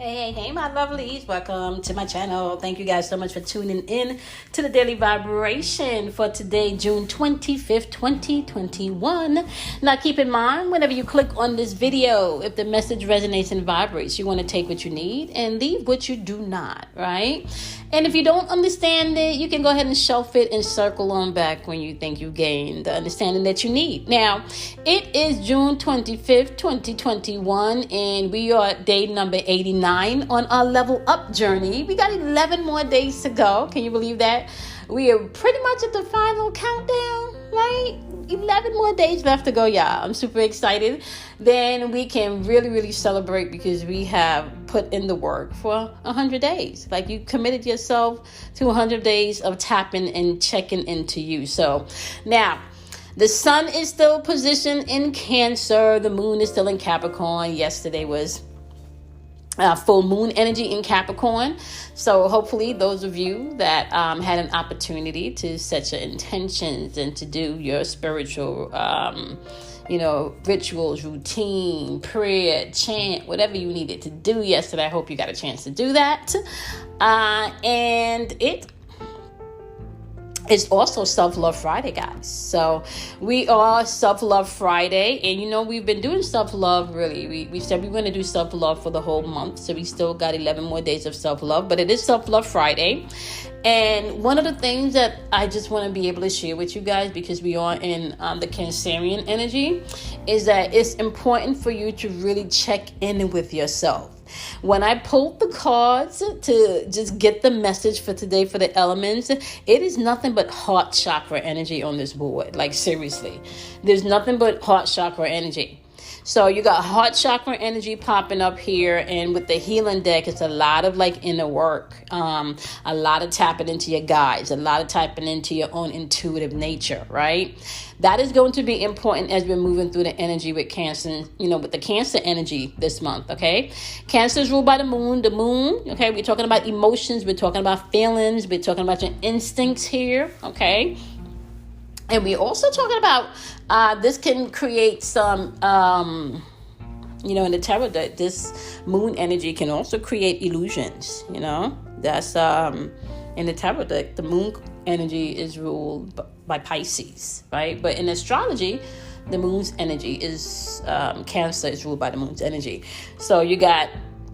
Hey, my lovelies. Welcome to my channel. Thank you guys so much for tuning in to the Daily Vibration for today, June 25th, 2021. Now, keep in mind, whenever you click on this video, if the message resonates and vibrates, you want to take what you need and leave what you do not, right? And if you don't understand it, you can go ahead and shelf it and circle on back when you think you gained the understanding that you need. Now, it is June 25th, 2021, and we are at day number 89 on our level up journey. We got 11 more days to go. Can you believe that? We are pretty much at the final countdown, right? 11 more days left to go, y'all. I'm super excited. Then we can really celebrate because we have put in the work for 100 days. Like, you committed yourself to 100 days of tapping and checking into you. So now, the sun is still positioned in Cancer. The moon is still in Capricorn. Yesterday was full moon energy in Capricorn. So hopefully those of you that had an opportunity to set your intentions and to do your spiritual rituals, routine, prayer, chant, whatever you needed to do yesterday, I hope you got a chance to do that. And it's also Self-Love Friday, guys. So we are Self-Love Friday. And, we've been doing self-love, really. We said we were going to do self-love for the whole month. So we still got 11 more days of self-love. But it is Self-Love Friday. And one of the things that I just want to be able to share with you guys, because we are in the Cancerian energy, is that it's important for you to really check in with yourself. When I pulled the cards to just get the message for today for the elements, it is nothing but heart chakra energy on this board. Like, seriously, there's nothing but heart chakra energy. So you got heart chakra energy popping up here, and with the healing deck, it's a lot of inner work, a lot of tapping into your guides, a lot of tapping into your own intuitive nature, right? That is going to be important as we're moving through the energy with Cancer, with the Cancer energy this month, okay? Cancer is ruled by the moon. The moon, okay, we're talking about emotions, we're talking about feelings, we're talking about your instincts here, okay? And we're also talking about this can create some, in the tarot, that this moon energy can also create illusions, That's in the tarot deck, the moon energy is ruled by Pisces, right? But in astrology, the moon's energy is, Cancer is ruled by the moon's energy. So you got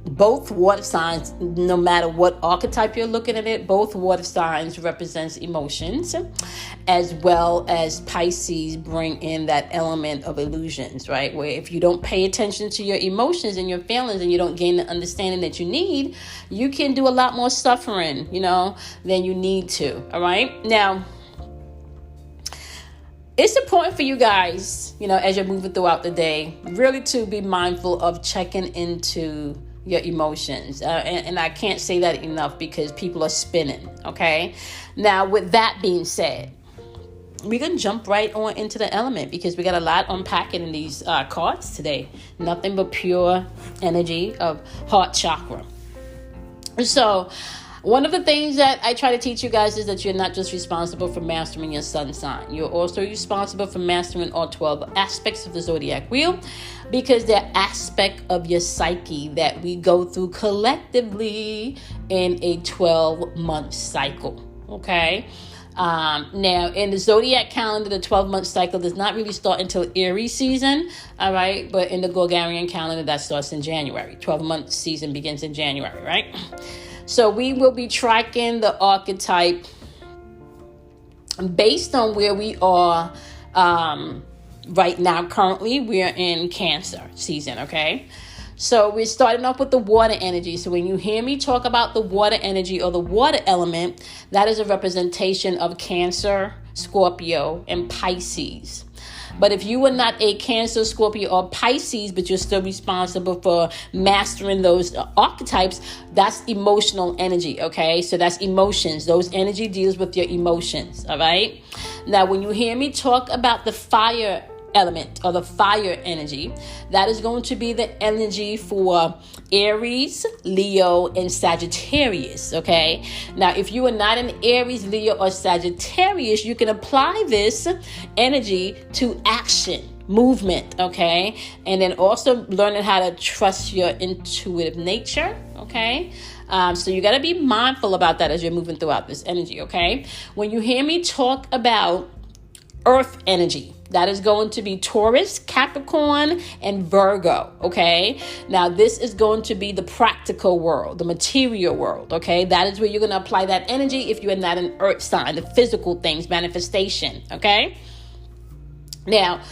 both water signs, no matter what archetype you're looking at it, both water signs represents emotions, as well as Pisces bring in that element of illusions, right? Where if you don't pay attention to your emotions and your feelings and you don't gain the understanding that you need, you can do a lot more suffering, than you need to, all right? Now, it's important for you guys, as you're moving throughout the day, really to be mindful of checking into your emotions. And I can't say that enough because people are spinning, okay? Now, with that being said, we're going to jump right on into the element because we got a lot unpacking in these cards today. Nothing but pure energy of heart chakra. So one of the things that I try to teach you guys is that you're not just responsible for mastering your sun sign. You're also responsible for mastering all 12 aspects of the zodiac wheel, because they're aspect of your psyche that we go through collectively in a 12-month cycle, okay? Now, in the zodiac calendar, the 12-month cycle does not really start until Aries season, all right? But in the Gregorian calendar, that starts in January. 12-month season begins in January, right? So we will be tracking the archetype based on where we are right now. Currently, we're in Cancer season, okay? So we're starting off with the water energy. So when you hear me talk about the water energy or the water element, that is a representation of Cancer, Scorpio, and Pisces. But if you are not a Cancer, Scorpio, or Pisces, but you're still responsible for mastering those archetypes, that's emotional energy, okay? So that's emotions. Those energy deals with your emotions, all right? Now, when you hear me talk about the fire element or the fire energy, that is going to be the energy for Aries, Leo, and Sagittarius, okay? Now, if you are not an Aries, Leo, or Sagittarius, you can apply this energy to action, movement, okay? And then also learning how to trust your intuitive nature, okay? So you got to be mindful about that as you're moving throughout this energy, okay? When you hear me talk about earth energy, that is going to be Taurus, Capricorn, and Virgo, okay? Now, this is going to be the practical world, the material world, okay? That is where you're going to apply that energy if you are not an earth sign, the physical things, manifestation, okay? Now,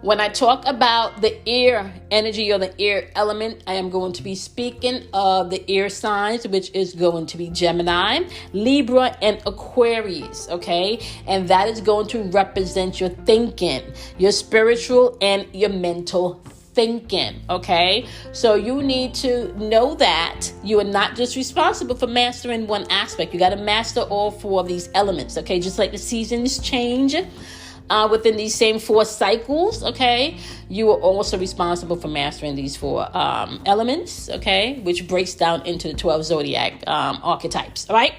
when I talk about the air energy or the air element, I am going to be speaking of the air signs, which is going to be Gemini, Libra, and Aquarius, okay? And that is going to represent your thinking, your spiritual and your mental thinking, okay? So you need to know that you are not just responsible for mastering one aspect. You got to master all four of these elements, okay? Just like the seasons change within these same 4 cycles, okay, you are also responsible for mastering these 4 elements, okay, which breaks down into the 12 zodiac archetypes, all right?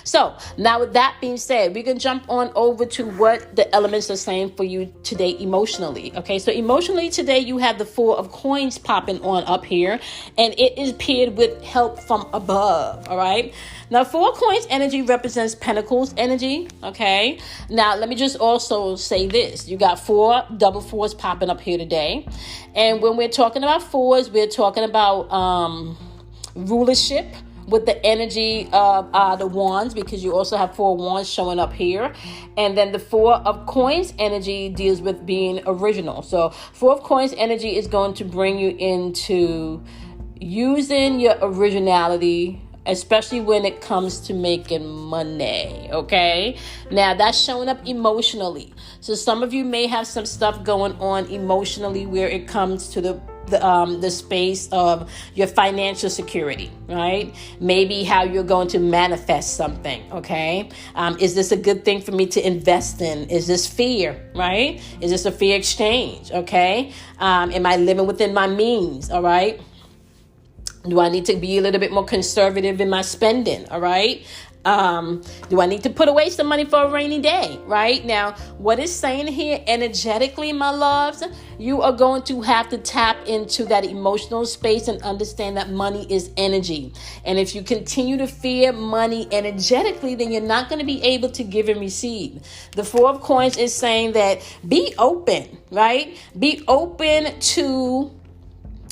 So now with that being said, we can jump on over to what the elements are saying for you today emotionally, okay? So emotionally today, you have the 4 of coins popping on up here, and it is paired with help from above, all right? Now, 4 coins energy represents Pentacles energy, okay? Now, let me just also say this. You got 4 double 4s popping up here today. And when we're talking about 4s, we're talking about rulership with the energy of the wands, because you also have 4 wands showing up here. And then the 4 of coins energy deals with being original. So 4 of coins energy is going to bring you into using your originality, especially when it comes to making money, okay? Now, that's showing up emotionally. So some of you may have some stuff going on emotionally where it comes to the space of your financial security, right? Maybe how you're going to manifest something, okay? Is this a good thing for me to invest in? Is this fear, right? Is this a fair exchange, okay? Am I living within my means, all right? Do I need to be a little bit more conservative in my spending? All right. Do I need to put away some money for a rainy day? Right now, what it's saying here energetically, my loves, you are going to have to tap into that emotional space and understand that money is energy. And if you continue to fear money energetically, then you're not going to be able to give and receive. The 4 of coins is saying that be open, right? Be open to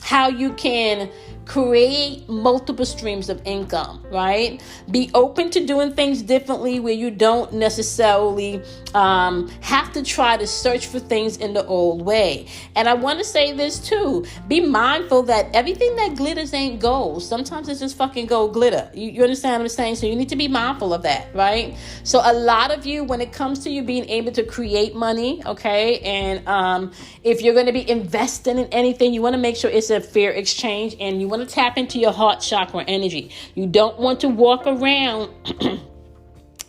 how you can create multiple streams of income, right? Be open to doing things differently where you don't necessarily have to try to search for things in the old way. And I want to say this too. Be mindful that everything that glitters ain't gold. Sometimes it's just fucking gold glitter. You understand what I'm saying? So you need to be mindful of that, right? So a lot of you, when it comes to you being able to create money, okay, and if you're going to be investing in anything, you want to make sure it's a fair exchange, and you want to tap into your heart chakra energy. You don't want to walk around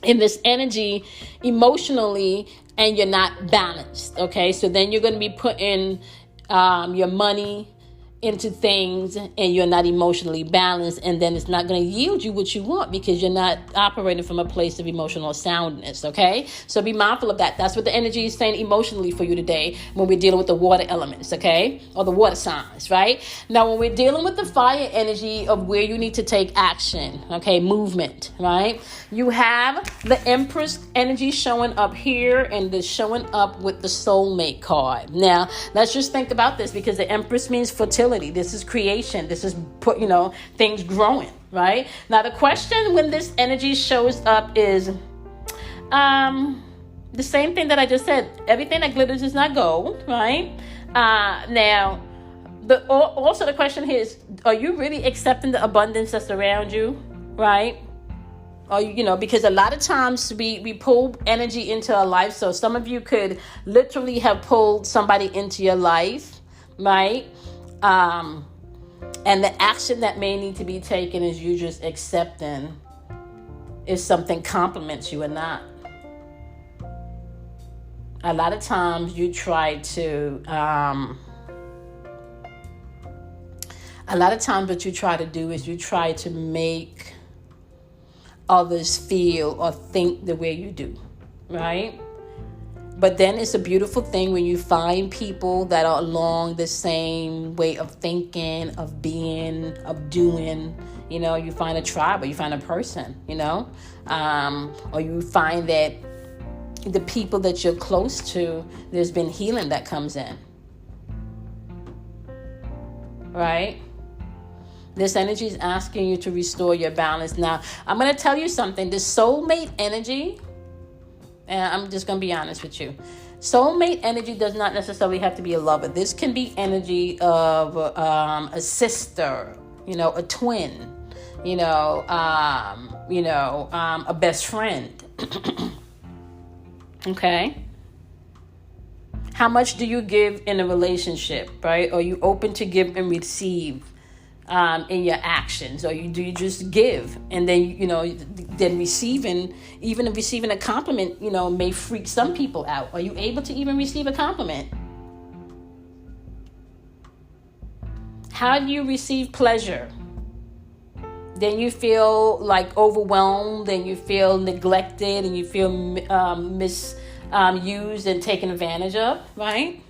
in this energy emotionally and you're not balanced, okay? So then you're going to be putting your money into things and you're not emotionally balanced, and then it's not going to yield you what you want because you're not operating from a place of emotional soundness, okay? So be mindful of that. That's what the energy is saying emotionally for you today when we're dealing with the water elements, okay? Or the water signs, right? Now, when we're dealing with the fire energy of where you need to take action, okay, movement, right? You have the Empress energy showing up here, and the showing up with the soulmate card. Now, let's just think about this, because the Empress means fertility. This is creation. This is, things growing, right? Now, the question when this energy shows up is the same thing that I just said. Everything that glitters is not gold, right? Now, also the question here is, are you really accepting the abundance that's around you, right? Or, because a lot of times we pull energy into our life. So some of you could literally have pulled somebody into your life, right? And the action that may need to be taken is you just accepting if something compliments you or not. A lot of times you try to, what you try to do is you try to make others feel or think the way you do, right? But then it's a beautiful thing when you find people that are along the same way of thinking, of being, of doing. You find a tribe, or you find a person, or you find that the people that you're close to, there's been healing that comes in. Right? This energy is asking you to restore your balance. Now, I'm going to tell you something. This soulmate energy, and I'm just going to be honest with you. Soulmate energy does not necessarily have to be a lover. This can be energy of a sister, a twin, a best friend. Okay? How much do you give in a relationship, right? Are you open to give and receive in your actions? Or do you just give? And then, then receiving a compliment, may freak some people out. Are you able to even receive a compliment? How do you receive pleasure? Then you feel like overwhelmed, and you feel neglected, and you feel misused and taken advantage of, right?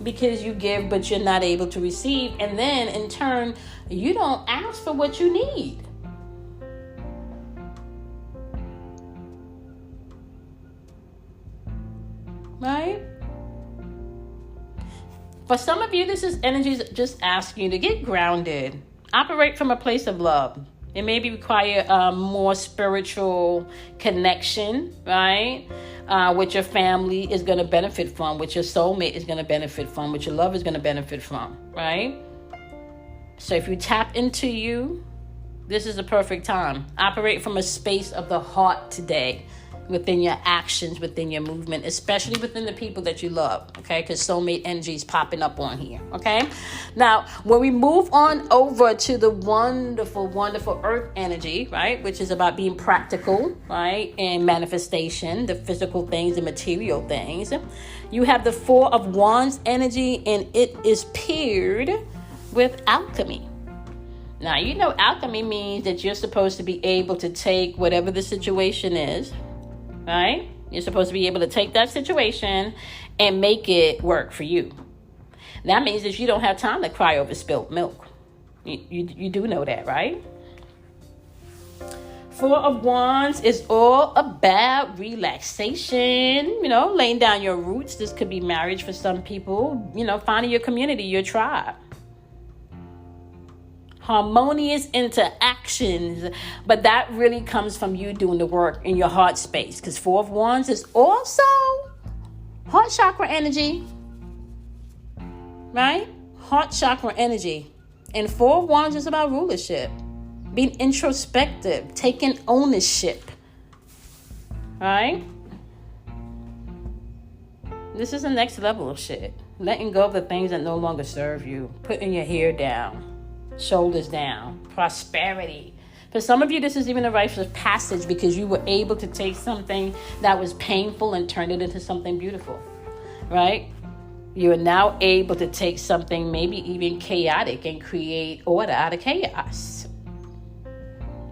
Because you give, but you're not able to receive. And then in turn, you don't ask for what you need. Right? For some of you, this is energy just asking you to get grounded. Operate from a place of love. It may require more spiritual connection, right? Which your family is going to benefit from, which your soulmate is going to benefit from, which your love is going to benefit from, right? So if you tap into you, this is a perfect time. Operate from a space of the heart today, within your actions, within your movement, especially within the people that you love, okay? Because soulmate energy is popping up on here, okay? Now, when we move on over to the wonderful, wonderful earth energy, right, which is about being practical, right, and manifestation, the physical things, the material things, you have the Four of Wands energy, and it is paired with alchemy. Now, alchemy means that you're supposed to be able to take whatever the situation is, right? You're supposed to be able to take that situation and make it work for you. That means that you don't have time to cry over spilled milk. You do know that, right? Four of Wands is all about relaxation, laying down your roots. This could be marriage for some people, finding your community, your tribe. Harmonious interactions, but that really comes from you doing the work in your heart space, because Four of Wands is also heart chakra energy, right? Heart chakra energy. And Four of Wands is about rulership, being introspective, taking ownership, right? This is the next level of shit. Letting go of the things that no longer serve you, putting your hair down, shoulders down, prosperity. For some of you, this is even a rite of passage, because you were able to take something that was painful and turn it into something beautiful, right? You are now able to take something maybe even chaotic and create order out of chaos.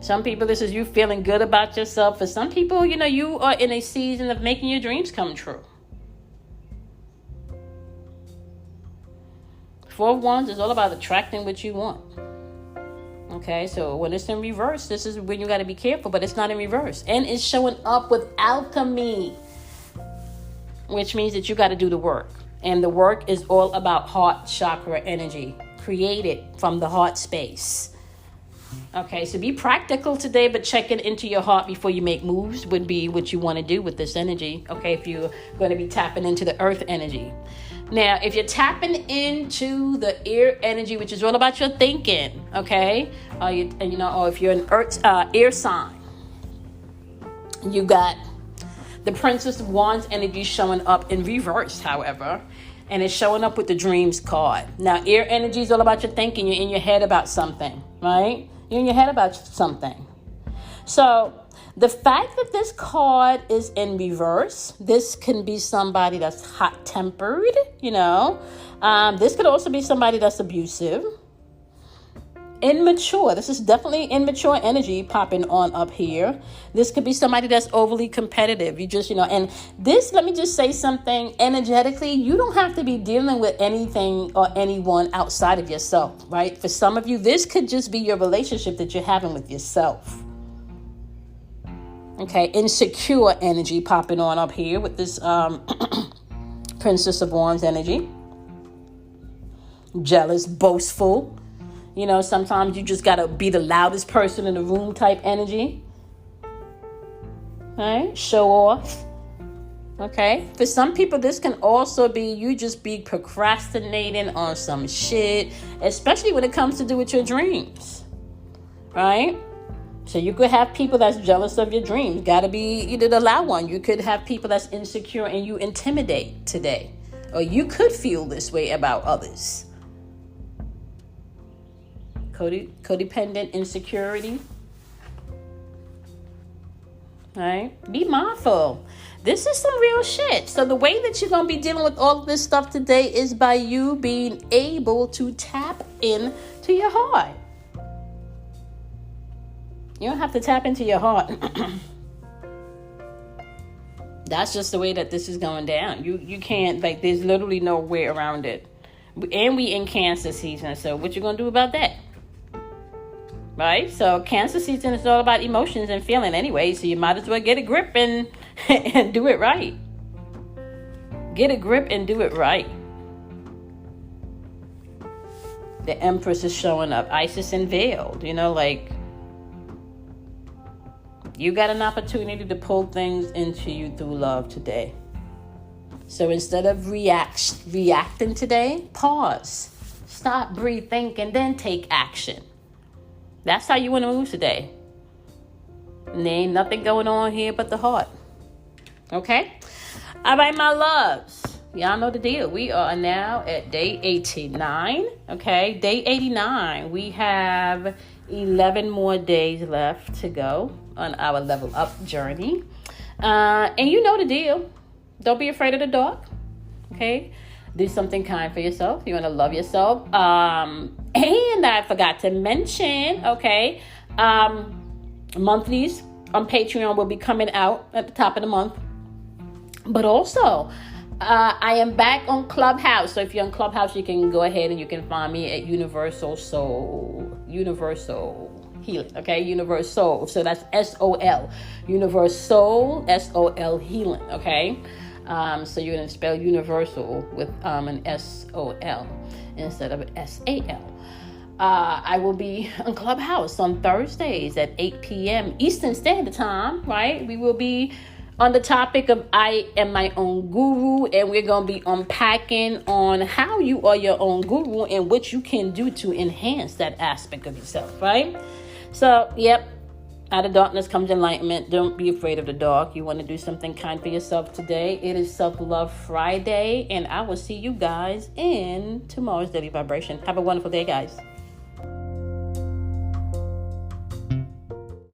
Some people, this is you feeling good about yourself. For some people, you are in a season of making your dreams come true. Four of Wands is all about attracting what you want. Okay, so when it's in reverse, this is when you got to be careful, but it's not in reverse. And it's showing up with alchemy, which means that you got to do the work. And the work is all about heart chakra energy, created from the heart space. Okay, so be practical today, but checking into your heart before you make moves would be what you want to do with this energy. Okay, if you're going to be tapping into the earth energy. Now, if you're tapping into the air energy, which is all about your thinking, okay, or if you're an earth, air sign, you got the Princess of Wands energy showing up in reverse, however, and it's showing up with the Dreams card. Now, air energy is all about your thinking. You're in your head about something, right? You're in your head about something. So the fact that this card is in reverse, this can be somebody that's hot-tempered, This could also be somebody that's abusive. immature. This is definitely immature energy popping on up here. This could be somebody that's overly competitive. You just, and this, let me just say something energetically. You don't have to be dealing with anything or anyone outside of yourself, right? For some of you, this could just be your relationship that you're having with yourself. Okay, insecure energy popping on up here with this Princess of Wands energy. Jealous, boastful. Sometimes you just got to be the loudest person in the room type energy. Right? Show off. Okay? For some people, this can also be you just be procrastinating on some shit, especially when it comes to do with your dreams. Right? So you could have people that's jealous of your dreams. Got to be the loud one. You could have people that's insecure and you intimidate today. Or you could feel this way about others. Codependent insecurity. All right. Be mindful. This is some real shit. So the way that you're going to be dealing with all of this stuff today is by you being able to tap into your heart. You don't have to tap into your heart. That's just the way that this is going down. You can't, there's literally no way around it. And we in Cancer season. So what you going to do about that? Right? So Cancer season is all about emotions and feeling anyway. So you might as well get a grip and do it right. Get a grip and do it right. The Empress is showing up. Isis unveiled. You got an opportunity to pull things into you through love today. So instead of reacting today, pause. Stop, breathe, think, and then take action. That's how you want to move today. And there ain't nothing going on here but the heart. Okay? All right, my loves. Y'all know the deal. We are now at day 89. Okay? Day 89. We have 11 more days left to go on our level up journey. And you know the deal. Don't be afraid of the dark. Okay? Do something kind for yourself. You want to love yourself. And I forgot to mention, okay, monthlies on Patreon will be coming out at the top of the month. But also, I am back on Clubhouse. So if you're on Clubhouse, you can go ahead and you can find me at Universal Healing. Okay, Universal. So that's SOL. Universal SOL Healing. Okay. So you're going to spell universal with an SOL instead of SAL. I will be on Clubhouse on Thursdays at 8 p.m. Eastern Standard Time, right? We will be on the topic of I am my own guru, and we're going to be unpacking on how you are your own guru and what you can do to enhance that aspect of yourself, right? So, yep. Out of darkness comes enlightenment. Don't be afraid of the dark. You want to do something kind for yourself today. It is Self-Love Friday, and I will see you guys in tomorrow's Daily Vibration. Have a wonderful day, guys.